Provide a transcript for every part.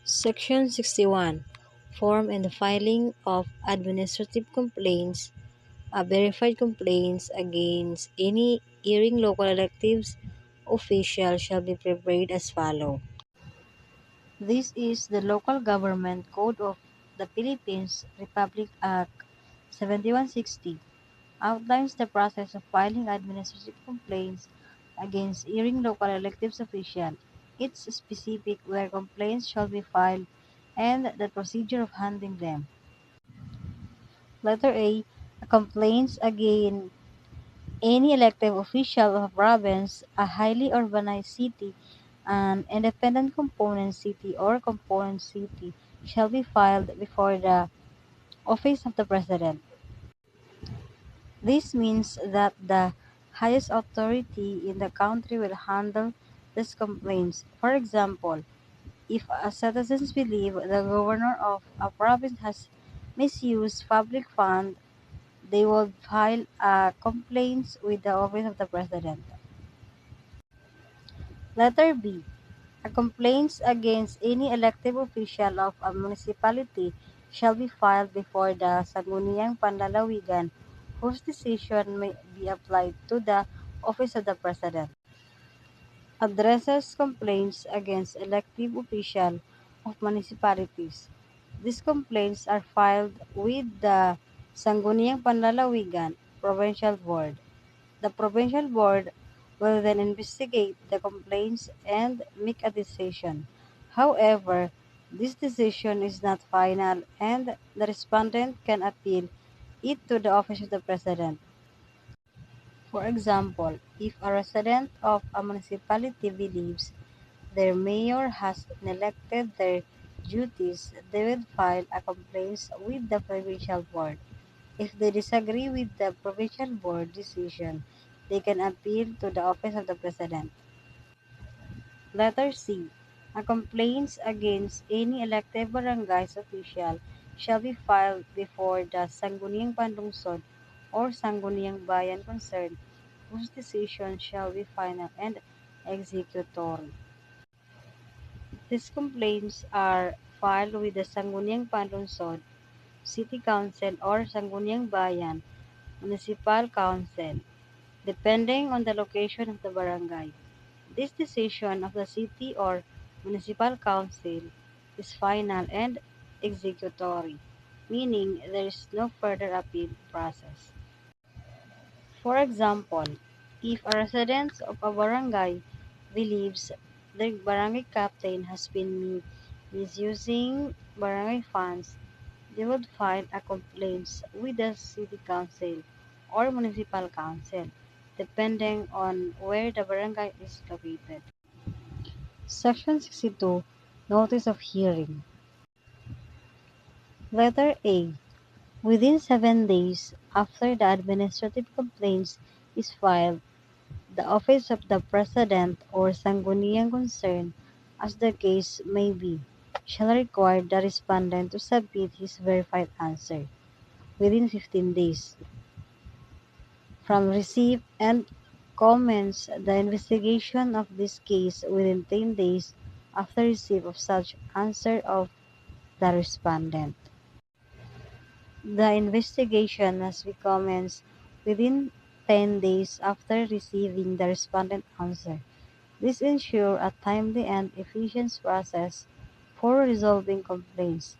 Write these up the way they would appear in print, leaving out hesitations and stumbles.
Section 61. Form and the filing of administrative complaints. Verified complaints against any hearing local electives official shall be prepared as follows. This is the Local Government Code of the Philippines Republic Act 7160. Outlines the process of filing administrative complaints against hearing local electives official. It's specific where complaints shall be filed and the procedure of handling them. Letter A. Complaints against any elected official of a province, a highly urbanized city, an independent component city or component city shall be filed before the office of the President. This means that the highest authority in the country will handle these complaints. For example, if citizens believe the governor of a province has misused public funds, they will file complaints with the office of the President. Letter B. Complaints against any elected official of a municipality shall be filed before the Sangguniang Panlalawigan, whose decision may be applied to the office of the President. Addresses complaints against elected officials of municipalities. These complaints are filed with the Sangguniang Panlalawigan Provincial Board. The Provincial Board will then investigate the complaints and make a decision. However, this decision is not final and the respondent can appeal it to the office of the President. For example, if a resident of a municipality believes their mayor has neglected their duties, they will file a complaint with the provincial board. If they disagree with the provincial board decision, they can appeal to the office of the President. Letter C. Complaints against any elected barangays official shall be filed before the Sangguniang Panlungsod or Sangguniang Bayan concerned, whose decision shall be final and executory. These complaints are filed with the Sangguniang Panlungsod, City Council or Sangguniang Bayan, Municipal Council, depending on the location of the barangay. This decision of the city or municipal council is final and executory, meaning there is no further appeal process. For example, if a resident of a barangay believes the barangay captain has been misusing barangay funds, they would file a complaint with the city council or municipal council, depending on where the barangay is located. Section 62. Notice of Hearing. Letter A. Within 7 days after the administrative complaint is filed, the office of the President or Sangguniang concerned, as the case may be, shall require the respondent to submit his verified answer within 15 days from receipt and commence the investigation of this case within 10 days after receipt of such answer of the respondent. The investigation must be commenced within 10 days after receiving the respondent answer. This ensures a timely and efficient process for resolving complaints.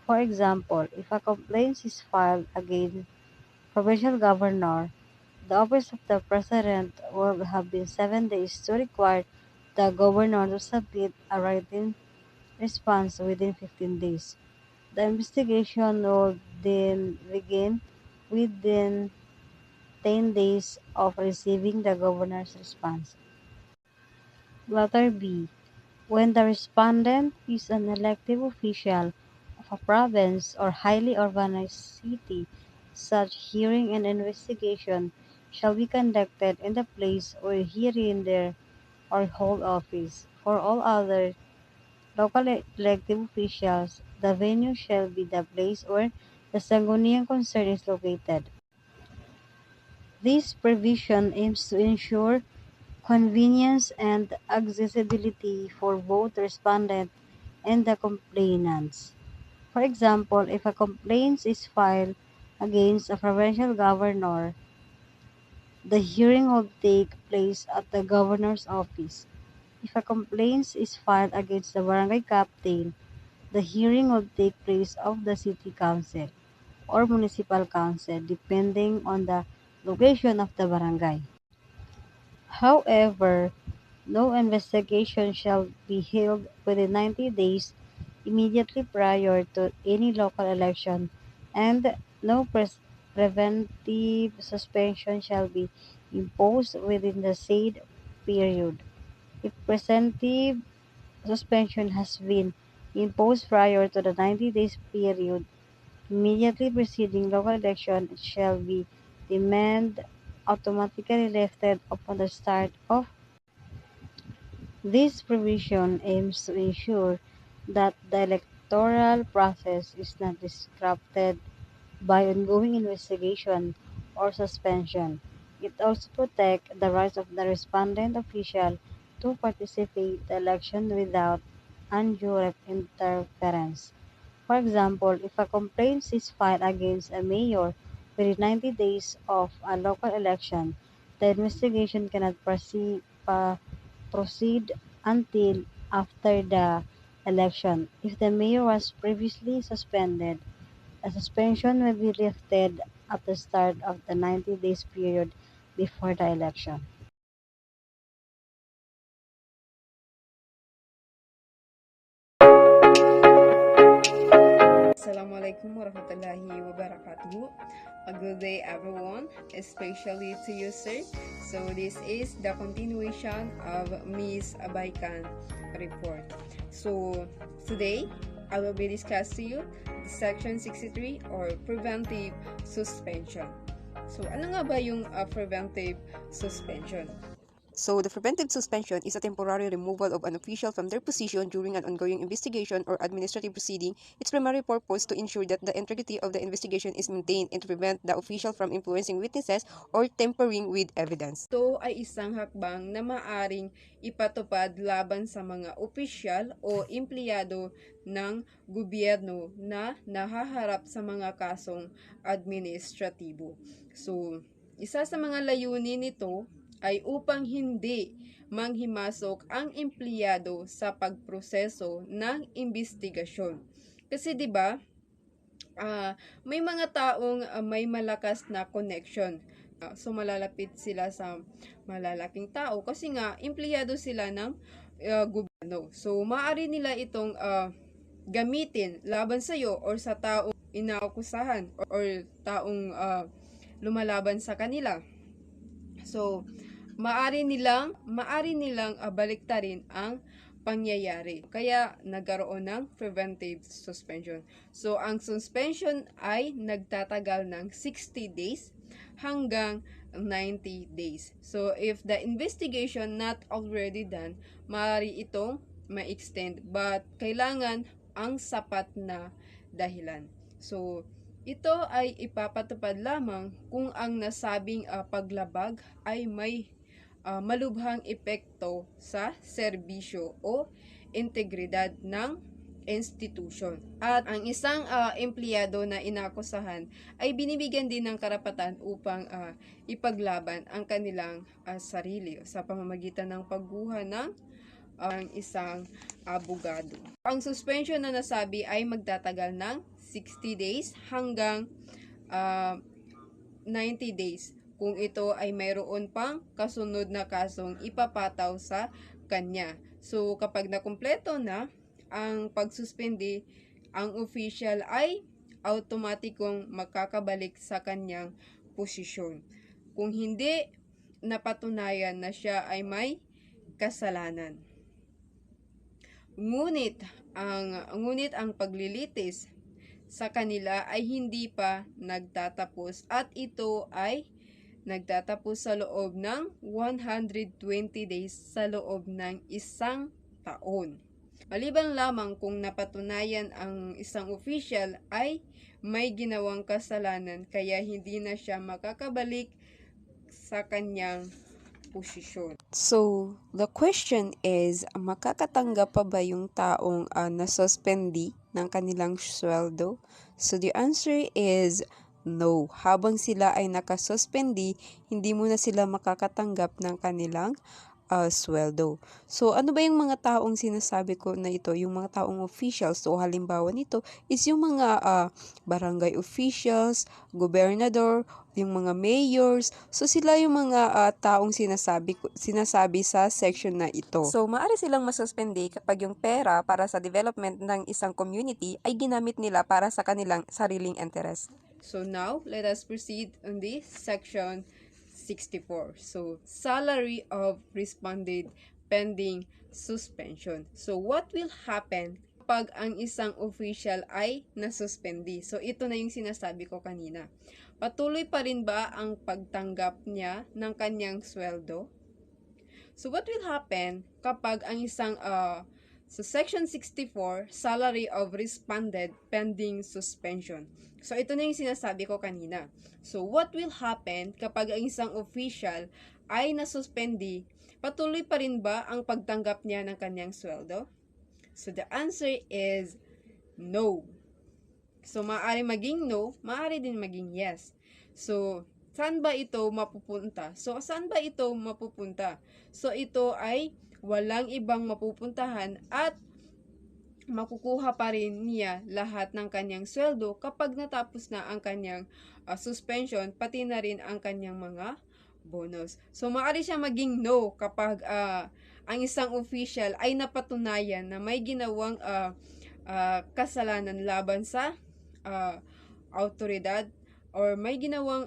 For example, if a complaint is filed against provincial governor, the office of the President will have been 7 days to require the governor to submit a written response within 15 days. The investigation will then begin within 10 days of receiving the governor's response. Letter B. When the respondent is an elected official of a province or highly urbanized city, such hearing and investigation shall be conducted in the place where he render or hold office. For all other local elected officials, the venue shall be the place where the Sangguniang concern is located. This provision aims to ensure convenience and accessibility for both respondent and the complainants. For example, if a complaint is filed against a provincial governor, the hearing will take place at the governor's office. If a complaint is filed against the barangay captain, the hearing will take place of the city council or municipal council depending on the location of the barangay. However, no investigation shall be held within 90 days immediately prior to any local election, and no preventive suspension shall be imposed within the said period. If preventive suspension has been imposed prior to the 90 days period immediately preceding local election, it shall be deemed automatically lifted upon the start of. This provision aims to ensure that the electoral process is not disrupted by ongoing investigation or suspension. It also protects the rights of the respondent official to participate in the election without undue interference. For example, if a complaint is filed against a mayor within 90 days of a local election, the investigation cannot proceed until after the election. If the mayor was previously suspended, a suspension will be lifted at the start of the 90 days period before the election. Assalamualaikum warahmatullahi wabarakatuh. A good day everyone, especially to you sir. So this is the continuation of Miss Abaykan report. So today I will be discussing you the section 63 or preventive suspension. So ano nga ba yung preventive suspension? So, the preventive suspension is a temporary removal of an official from their position during an ongoing investigation or administrative proceeding. Its primary purpose to ensure that the integrity of the investigation is maintained and to prevent the official from influencing witnesses or tampering with evidence. Ito ay isang hakbang na maaring ipatupad laban sa mga opisyal o empleyado ng gobyerno na nahaharap sa mga kasong administratibo. So, isa sa mga layunin nito ay upang hindi manghimasok ang empleyado sa pagproseso ng investigasyon. Kasi 'di ba, may mga taong may malakas na connection. So malalapit sila sa malalaking tao kasi nga empleyado sila ng gobyerno. So maaari nila itong gamitin laban sa iyo or sa taong inaakusahan or taong lumalaban sa kanila. So maari nilang baliktarin ang pangyayari. Kaya nagkaroon ng preventive suspension. So ang suspension ay nagtatagal ng 60 days hanggang 90 days. So if the investigation not already done, maaari itong ma-extend but kailangan ang sapat na dahilan. So ito ay ipapatupad lamang kung ang nasabing paglabag ay may malubhang epekto sa serbisyo o integridad ng institution. At ang isang empleyado na inakusahan ay binibigyan din ng karapatan upang ipaglaban ang kanilang sarili sa pamamagitan ng pagguha ng isang abogado. Ang suspension na nasabi ay magtatagal ng 60 days hanggang 90 days kung ito ay mayroon pang kasunod na kasong ipapataw sa kanya. So, kapag nakumpleto na ang pagsuspende, ang official ay automatikong makakabalik sa kanyang posisyon. Kung hindi napatunayan na siya ay may kasalanan. Ngunit ang paglilitis sa kanila ay hindi pa nagtatapos at ito ay nagtatapos sa loob ng 120 days sa loob ng isang taon. Maliban lamang kung napatunayan ang isang official ay may ginawang kasalanan kaya hindi na siya makakabalik sa kanyang posisyon. So, the question is, makakatanggap pa ba yung taong nasuspendi ng kanilang sweldo? So, the answer is no. Habang sila ay nakasuspendi, hindi mo na sila makakatanggap ng kanilang sweldo. So, ano ba yung mga taong sinasabi ko na ito? Yung mga taong officials. So, halimbawa nito is yung mga barangay officials, gobernador, yung mga mayors. So, sila yung mga taong sinasabi sa section na ito. So, maaari silang masuspende kapag yung pera para sa development ng isang community ay ginamit nila para sa kanilang sariling interes. So, now, let us proceed on this section 64. So, salary of responded pending suspension. So, what will happen kapag ang isang official ay nasuspendi? So, ito na yung sinasabi ko kanina. Patuloy pa rin ba ang pagtanggap niya ng kanyang sweldo? So, what will happen kapag ang isang so, Section 64, Salary of Responded Pending Suspension. So, ito na yung sinasabi ko kanina. So, what will happen kapag ang isang official ay nasuspendi, patuloy pa rin ba ang pagtanggap niya ng kanyang sweldo? So, the answer is no. So, maaari maging no, maaari din maging yes. So, saan ba ito mapupunta? So, ito ay walang ibang mapupuntahan at makukuha pa rin niya lahat ng kanyang sweldo kapag natapos na ang kanyang suspension, pati na rin ang kanyang mga bonus. So, maaari siya maging no kapag ang isang official ay napatunayan na may ginawang kasalanan laban sa autoridad or may ginawang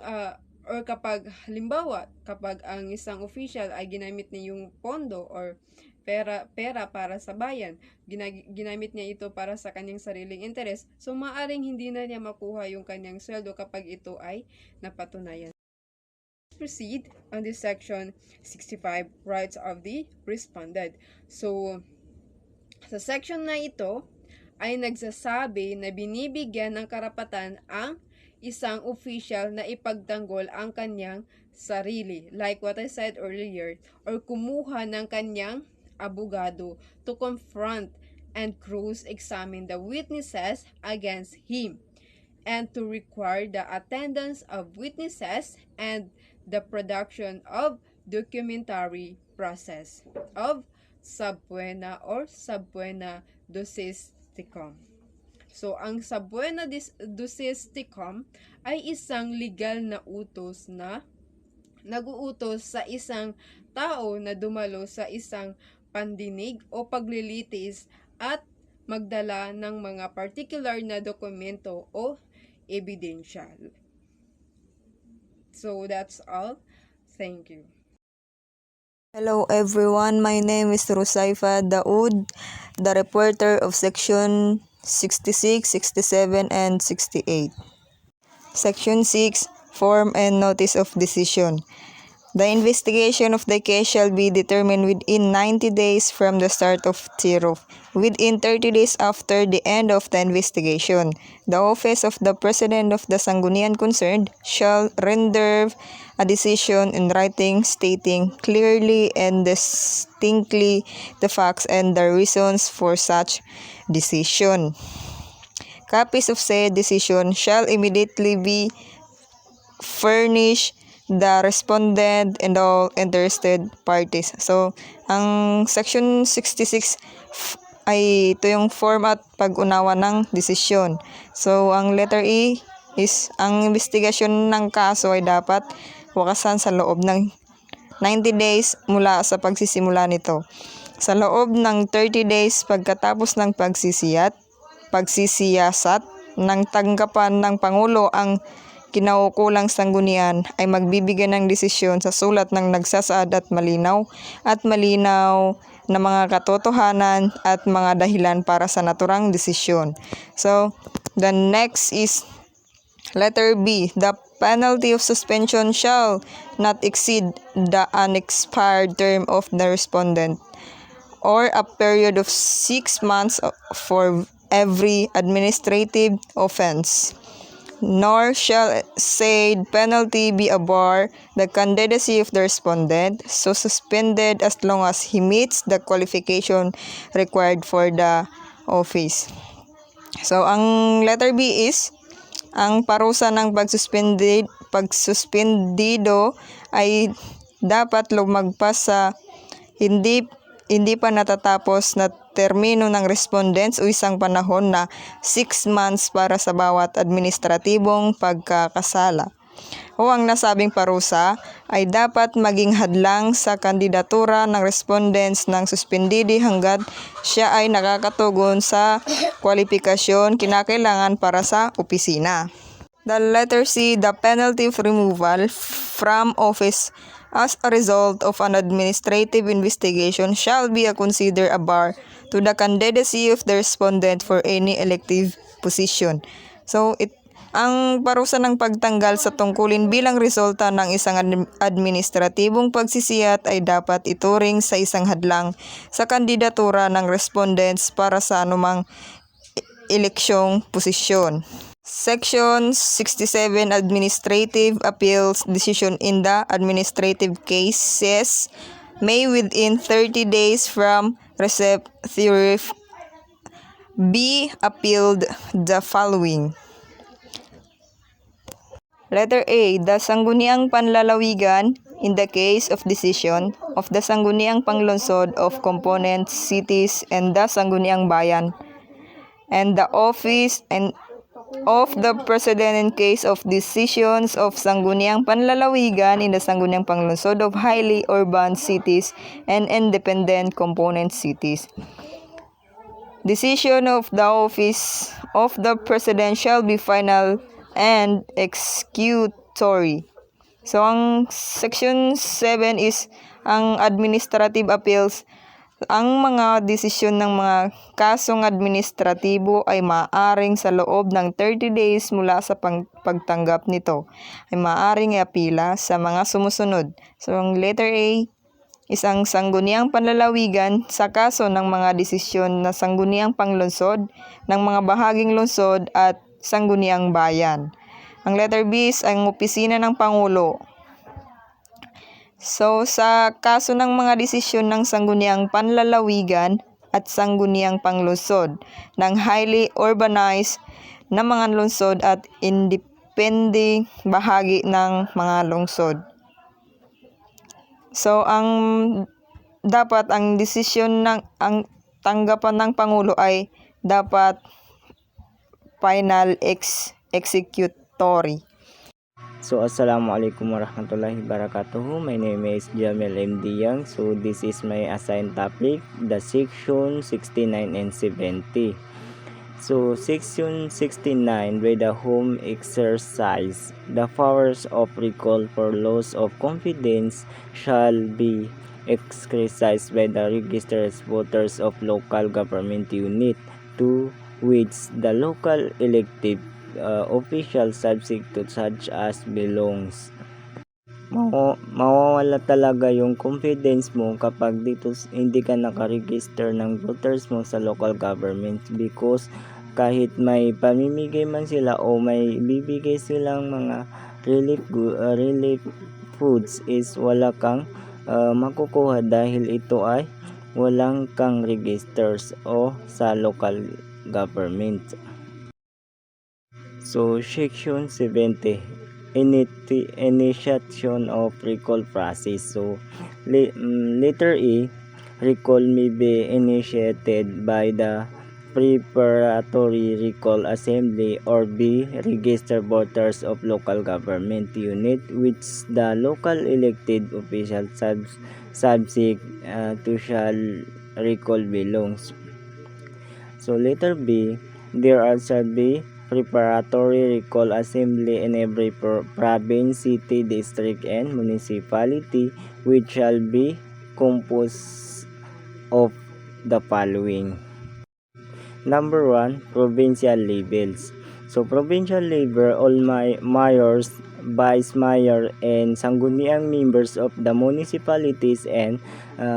or kapag halimbawa kapag ang isang official ay ginamit niya yung pondo or pera para sa bayan, ginamit niya ito para sa kanyang sariling interes, so maaring hindi na niya makuha yung kanyang sweldo kapag ito ay napatunayan. Let's proceed on this section 65, rights of the respondent. So, sa section na ito ay nagsasabi na binibigyan ng karapatan ang isang official na ipagtanggol ang kanyang sarili, like what I said earlier, or kumuha ng kanyang abogado to confront and cross-examine the witnesses against him, and to require the attendance of witnesses and the production of documentary process of subpoena or subpoena doxisticum. So, ang subpoena doxisticum ay isang legal na utos na nag-uutos sa isang tao na dumalo sa isang pandinig o paglilitis at magdala ng mga particular na dokumento o ebidensya. So, that's all. Thank you. Hello everyone, my name is Rusaifa Daoud, the reporter of section 66, 67, and 68. Section 6, Form and Notice of Decision. The investigation of the case shall be determined within 90 days from the start of TIROF, within 30 days after the end of the investigation. The office of the President of the Sangguniang concerned shall render a decision in writing stating clearly and distinctly the facts and the reasons for such decision. Copies of said decision shall immediately be furnished the respondent and all interested parties. So, ang Section 66 ay ito yung format pag-unawa ng desisyon. So, ang letter E is ang investigasyon ng kaso ay dapat wakasan sa loob ng 90 days mula sa pagsisimula nito. Sa loob ng 30 days pagkatapos ng pagsisiyasat ng tanggapan ng Pangulo ang kinaukulang sanggunian ay magbibigay ng desisyon sa sulat ng nagsasaad at malinaw na mga katotohanan at mga dahilan para sa naturang desisyon. So, the next is letter B. The penalty of suspension shall not exceed the unexpired term of the respondent or a period of 6 months for every administrative offense. nor shall said penalty be a bar the candidacy of the respondent, so suspended as long as he meets the qualification required for the office. So, ang letter B is, ang parusa ng pagsuspendido ay dapat lumagpas sa hindi pa natatapos na termino ng respondents o isang panahon na 6 months para sa bawat administratibong pagkakasala. O ang nasabing parusa ay dapat maging hadlang sa kandidatura ng respondents ng suspendidi hanggat siya ay nakakatugon sa kwalifikasyon kinakailangan para sa opisina. The letter C, the penalty of removal from office as a result of an administrative investigation shall be considered a bar to the candidacy of the respondent for any elective position. So, ang parusa ng pagtanggal sa tungkulin bilang resulta ng isang administratibong pagsisiyat ay dapat ituring sa isang hadlang sa kandidatura ng respondents para sa anumang eleksyong posisyon. Section 67 Administrative Appeals Decision in the administrative cases may within 30 days from receipt thereof be appealed the following. Letter A. The sangguniang panlalawigan in the case of decision of the sangguniang panglungsod of component cities and the sangguniang bayan and the office and of the President in case of decisions of sangguniang panlalawigan in the sangguniang panglungsod of highly urban cities and independent component cities. Decision of the office of the President shall be final and executory. So, ang Section 7 is ang administrative appeals. Ang mga desisyon ng mga kasong administratibo ay maaaring sa loob ng 30 days mula sa pagtanggap nito ay maaaring iapila sa mga sumusunod. So, ang letter A, isang sangguniang panlalawigan sa kaso ng mga desisyon na sangguniang panglungsod ng mga bahaging lungsod at sangguniang bayan. Ang letter B is ang opisina ng Pangulo. So, sa kaso ng mga desisyon ng sangguniang panlalawigan at sangguniang panglungsod ng highly urbanized na mga lungsod at independent bahagi ng mga lungsod. So, ang desisyon ng ang tanggapan ng Pangulo ay dapat final executory. So, Assalamualaikum warahmatullahi wabarakatuh. My name is Jamel M. Diang. So, this is my assigned topic, the section 69 and 70. So, section 69, by the whom exercise the powers of recall for loss of confidence shall be exercised by the registered voters of local government unit to which the local elective official subject to such as belongs. Mawawala talaga yung confidence mo kapag dito hindi ka nakaregister ng voters mo sa local government, because kahit may pamimigay man sila o may bibigay silang mga relief foods is wala kang makukuha dahil ito ay walang kang registers o sa local government. So, section 70, initiation of recall process. So, letter E, recall may be initiated by the preparatory recall assembly or B, registered voters of local government unit which the local elected official subject to shall recall belongs. So, letter B, there shall be preparatory recall assembly in every province, city, district, and municipality which shall be composed of the following. Number 1, provincial levels. So, provincial level, all mayors, vice mayor, and sangguniang members of the municipalities and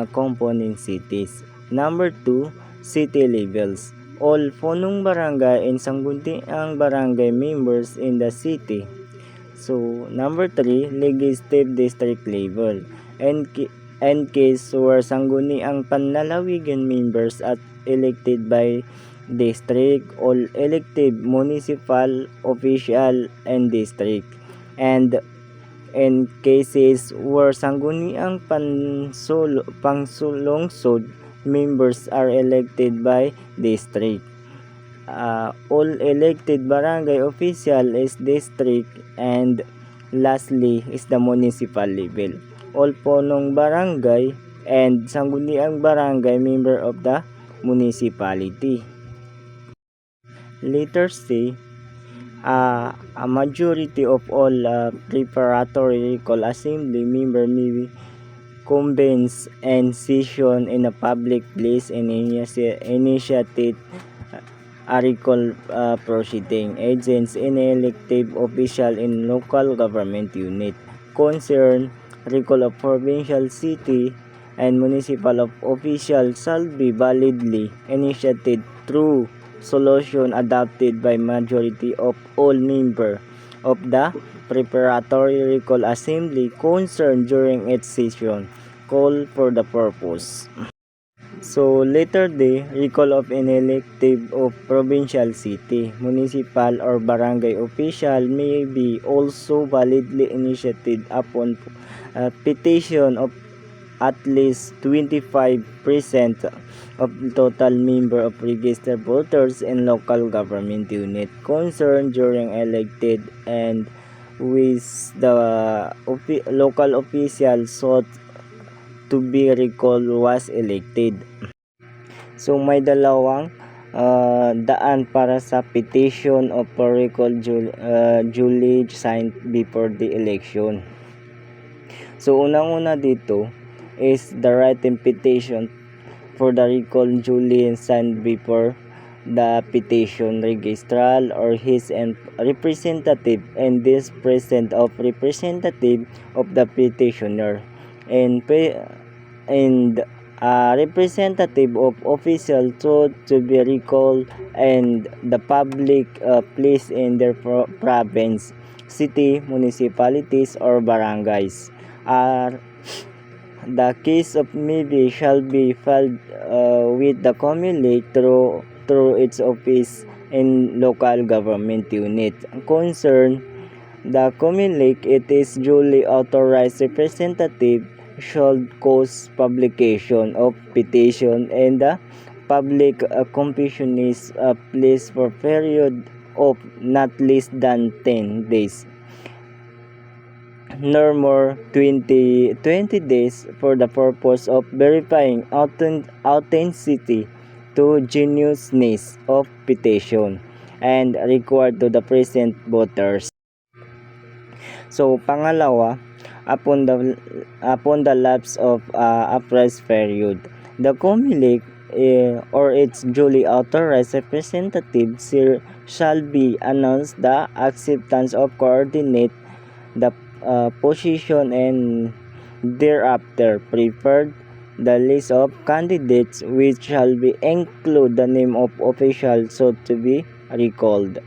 component cities. Number 2, city levels. all punong barangay and sangguniang barangay members in the city. So, number 3, legislative district level. And case where sangguniang panlalawigan members at elected by district, all elected municipal official and district. And in cases where sangguniang pangsulungsod members are elected by district. All elected barangay official is district, and lastly is the municipal level. All punong barangay and sangguniang barangay member of the municipality. Letter C, a majority of all preparatory recall assembly member may convenes and session in a public place and initiate a recall proceeding. Agents in elective official in local government unit concern recall of provincial, city, and municipal officials shall be validly initiated through solution adopted by majority of all members of the preparatory recall assembly concerned during its session call for the purpose. So, letter D, recall of an elective of provincial, city, municipal, or barangay official may be also validly initiated upon petition of at least 25% of total member of registered voters in local government unit concerned during elected and with the local official sought to be recalled was elected. So may dalawang daan para sa petition of recall duly signed before the election. So unang-una dito is the written petition for the recall duly signed before the petition registrar or his representative and this present of representative of the petitioner and representative of official to be recalled and the public place in their province, city, municipalities, or barangays. The case of maybe shall be filed with the COMELEC through its office in local government unit. Concern the COMELEC, it is duly authorized representative should cause publication of petition and the public competition is placed for period of not less than 10 days nor more 20 days for the purpose of verifying authenticity to genuineness of petition and required to the present voters. So pangalawa, upon the lapse of a press period, the COMELEC or its duly authorized representative shall be announced the acceptance of coordinate the position and thereafter prepared the list of candidates which shall be include the name of officials so to be recalled.